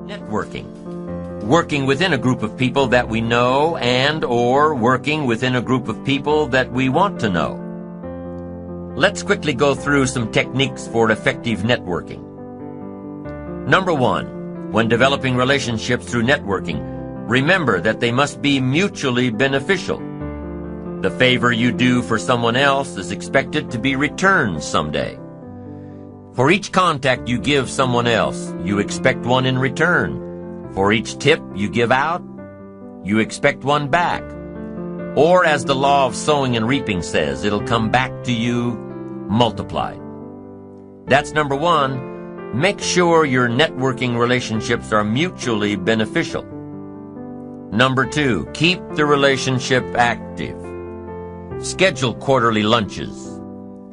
Networking. Working within a group of people that we know and/or working within a group of people that we want to know. Let's quickly go through some techniques for effective networking. Number 1, when developing relationships through networking, remember that they must be mutually beneficial. The favor you do for someone else is expected to be returned someday. For each contact you give someone else, you expect one in return. For each tip you give out, you expect one back. Or as the law of sowing and reaping says, it'll come back to you multiplied. That's number 1. Make sure your networking relationships are mutually beneficial. Number 2, keep the relationship active. Schedule quarterly lunches.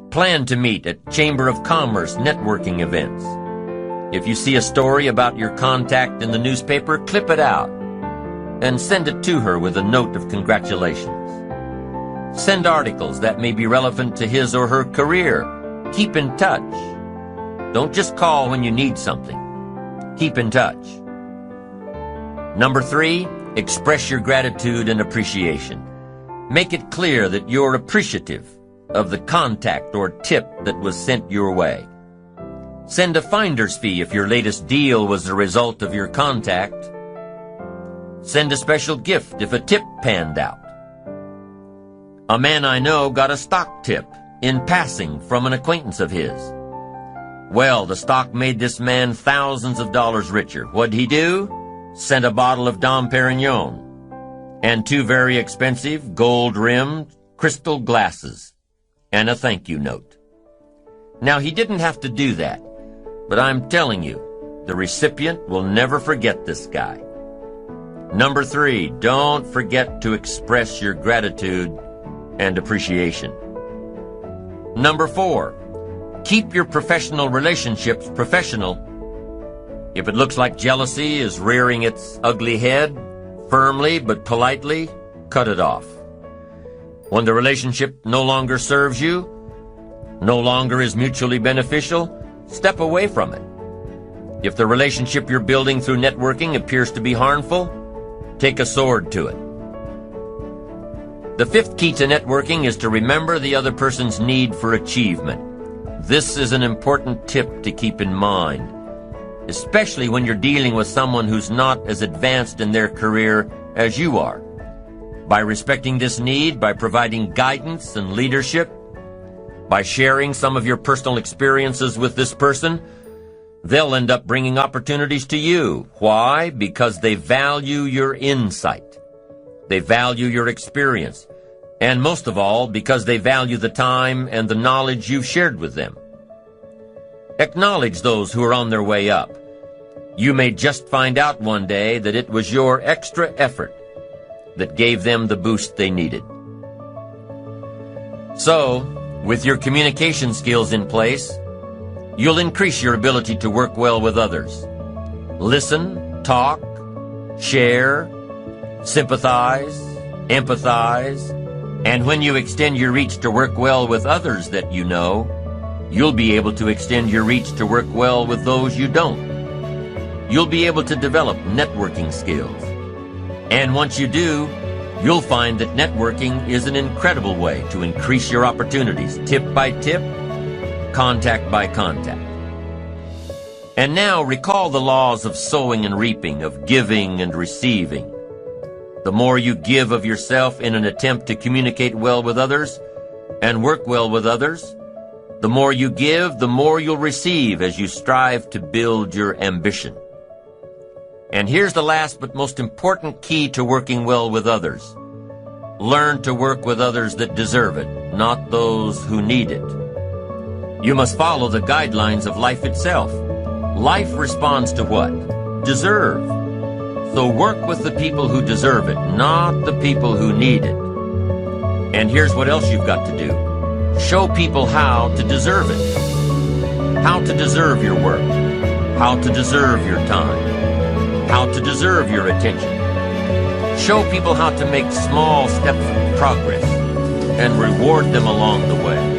Plan to meet at Chamber of Commerce networking events. If you see a story about your contact in the newspaper, clip it out and send it to her with a note of congratulations. Send articles that may be relevant to his or her career. Keep in touch. Don't just call when you need something. Keep in touch. Number 3, express your gratitude and appreciation. Make it clear that you're appreciative of the contact or tip that was sent your way. Send a finder's fee if your latest deal was the result of your contact. Send a special gift if a tip panned out. A man I know got a stock tip in passing from an acquaintance of his. Well, the stock made this man thousands of dollars richer. What'd he do? Sent a bottle of Dom Perignon and 2 very expensive gold-rimmed crystal glasses and a thank you note. Now, he didn't have to do that, but I'm telling you, the recipient will never forget this guy. Number 3, don't forget to express your gratitude and appreciation. Number 4, keep your professional relationships professional. If it looks like jealousy is rearing its ugly head, firmly but politely cut it off. When the relationship no longer serves you, no longer is mutually beneficial, step away from it. If the relationship you're building through networking appears to be harmful, take a sword to it. The 5th key to networking is to remember the other person's need for achievement. This is an important tip to keep in mind, especially when you're dealing with someone who's not as advanced in their career as you are. By respecting this need, by providing guidance and leadership, by sharing some of your personal experiences with this person, they'll end up bringing opportunities to you. Why? Because they value your insight. They value your experience. And most of all, because they value the time and the knowledge you've shared with them. Acknowledge those who are on their way up. You may just find out one day that it was your extra effort that gave them the boost they needed. So, with your communication skills in place, you'll increase your ability to work well with others. Listen, talk, share, sympathize, empathize, and when you extend your reach to work well with others that you know, you'll be able to extend your reach to work well with those you don't. You'll be able to develop networking skills. And once you do, you'll find that networking is an incredible way to increase your opportunities, tip by tip, contact by contact. And now recall the laws of sowing and reaping, of giving and receiving. The more you give of yourself in an attempt to communicate well with others and work well with others, the more you give, the more you'll receive as you strive to build your ambition. And here's the last but most important key to working well with others. Learn to work with others that deserve it, not those who need it. You must follow the guidelines of life itself. Life responds to what? Deserve. So work with the people who deserve it, not the people who need it. And here's what else you've got to do. Show people how to deserve it. How to deserve your work. How to deserve your time. How to deserve your attention. Show people how to make small steps of progress and reward them along the way.